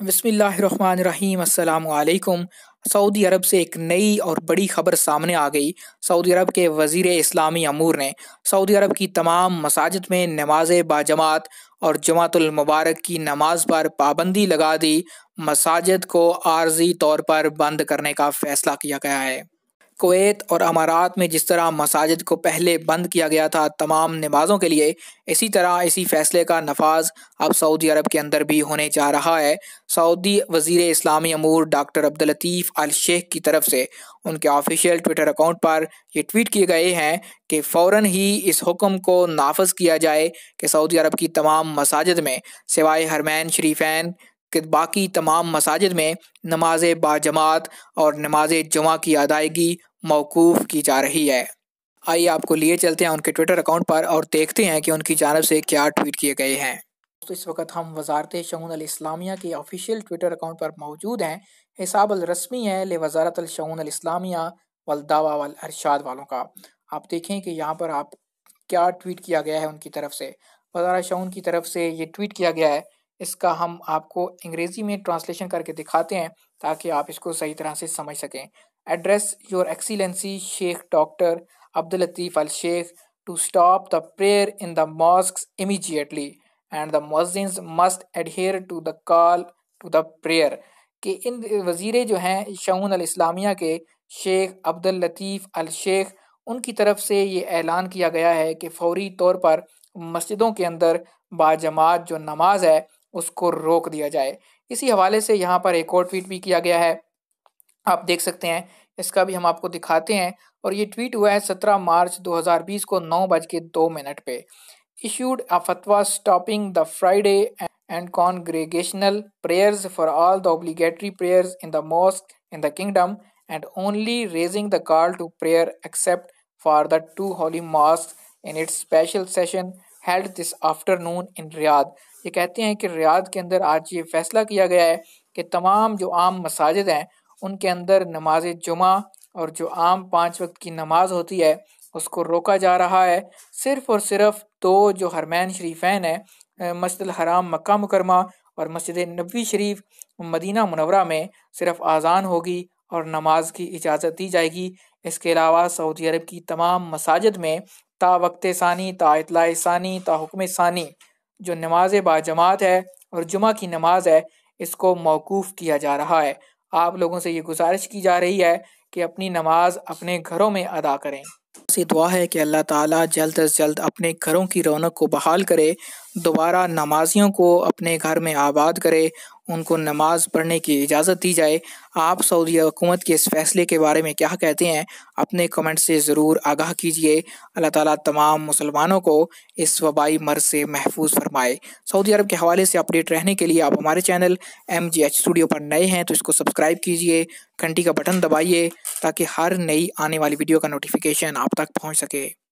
बिस्मिल्लाहिर्रहमानिर्रहीम अस्सलामु अलैकुम। सऊदी अरब से एक नई और बड़ी खबर सामने आ गई। सऊदी अरब के वज़ीर इस्लामी अमूर ने सऊदी अरब की तमाम मसाजिद में नमाज बाजमात और जुमातुल मुबारक की नमाज पर पाबंदी लगा दी। मसाजिद को आर्जी तौर पर बंद करने का फैसला किया गया है। कुवैत और अमारात में जिस तरह मसाजिद को पहले बंद किया गया था तमाम नमाज़ों के लिए, इसी तरह इसी फैसले का नफाज अब सऊदी अरब के अंदर भी होने जा रहा है। सऊदी वज़ीर इस्लामी अमूर doctor Abdul Latif Al Sheikh की तरफ से उनके ऑफिशियल ट्विटर अकाउंट पर ये ट्वीट किए गए हैं कि फ़ौरन ही इस हुक्म को नाफज किया जाए कि सऊदी अरब की तमाम मसाजिद में सिवाय हरमैन शरीफैन कि बाकी तमाम मसाजिद में नमाज बाजमात और नमाज जुमा की अदायगी मौकूफ़ की जा रही है। आइए आपको लिए चलते हैं उनके ट्विटर अकाउंट पर और देखते हैं कि उनकी जानिब से क्या ट्वीट किए गए हैं। तो इस वक्त हम वज़ारत शऊन अल इस्लामिया के ऑफिशियल ट्विटर अकाउंट पर मौजूद हैं। हिसाब अल रस्मी है ले वज़ारत अल शऊन अल इस्लामिया वल दावा वल अरशाद वालों का। आप देखें कि यहाँ पर आप क्या ट्वीट किया गया है उनकी तरफ से। वज़ारत शऊन की तरफ से ये ट्वीट किया गया है। इसका हम आपको अंग्रेज़ी में ट्रांसलेशन करके दिखाते हैं ताकि आप इसको सही तरह से समझ सकें। Address your excellency Sheikh doctor Abdul Latif Al Sheikh to stop the prayer in the mosques immediately and the muezzins must adhere to the call to the prayer. कि इन वज़ीर जो हैं शऊन अल इस्लामिया के शेख अब्दुल लतीफ़ अल शेख, उनकी तरफ से ये ऐलान किया गया है कि फ़ौरी तौर पर मस्जिदों के अंदर बाजमात जो नमाज है उसको रोक दिया जाए। इसी हवाले से यहाँ पर एक और ट्वीट भी किया गया है, आप देख सकते हैं। इसका भी हम आपको दिखाते हैं और ये ट्वीट हुआ है 17 मार्च 2020 को 9:02 पे। Issued a fatwa stopping the Friday and congregational prayers for all the obligatory prayers in the mosque in the kingdom and only raising the call to prayer except for the two holy mosques in its special session held this afternoon in Riyadh। ये कहते हैं कि Riyadh के अंदर आज ये फैसला किया गया है कि तमाम जो आम मसाजिद हैं उनके अंदर नमाज जुमा और जो आम 5 वक्त की नमाज होती है उसको रोका जा रहा है। सिर्फ़ और सिर्फ दो जो हरमैन शरीफैन है मस्जिद हराम मक्का मुकरमा और मस्जिद नबवी शरीफ मदीना मुनव्वरा में सिर्फ आज़ान होगी और नमाज की इजाज़त दी जाएगी। इसके अलावा सऊदी अरब की तमाम मसाजिद में ता वक्त सानी ता इतला सानी ता हुक्म सानी जो नमाज बाजमात है और जुमा की नमाज है इसको मौकूफ़ किया जा रहा है। आप लोगों से ये गुजारिश की जा रही है कि अपनी नमाज अपने घरों में अदा करें। से दुआ है कि अल्लाह ताला जल्द से जल्द अपने घरों की रौनक को बहाल करे, दोबारा नमाजियों को अपने घर में आबाद करे, उनको नमाज पढ़ने की इजाज़त दी जाए। आप सऊदी हुकूमत के इस फैसले के बारे में क्या कहते हैं, अपने कमेंट से ज़रूर आगाह कीजिए। अल्लाह ताला तमाम मुसलमानों को इस वबाई मर्ज़ से महफूज फरमाए। सऊदी अरब के हवाले से अपडेट रहने के लिए आप हमारे चैनल MGH स्टूडियो पर नए हैं तो इसको सब्सक्राइब कीजिए, घंटी का बटन दबाइए ताकि हर नई आने वाली वीडियो का नोटिफिकेशन आप तक पहुँच सके।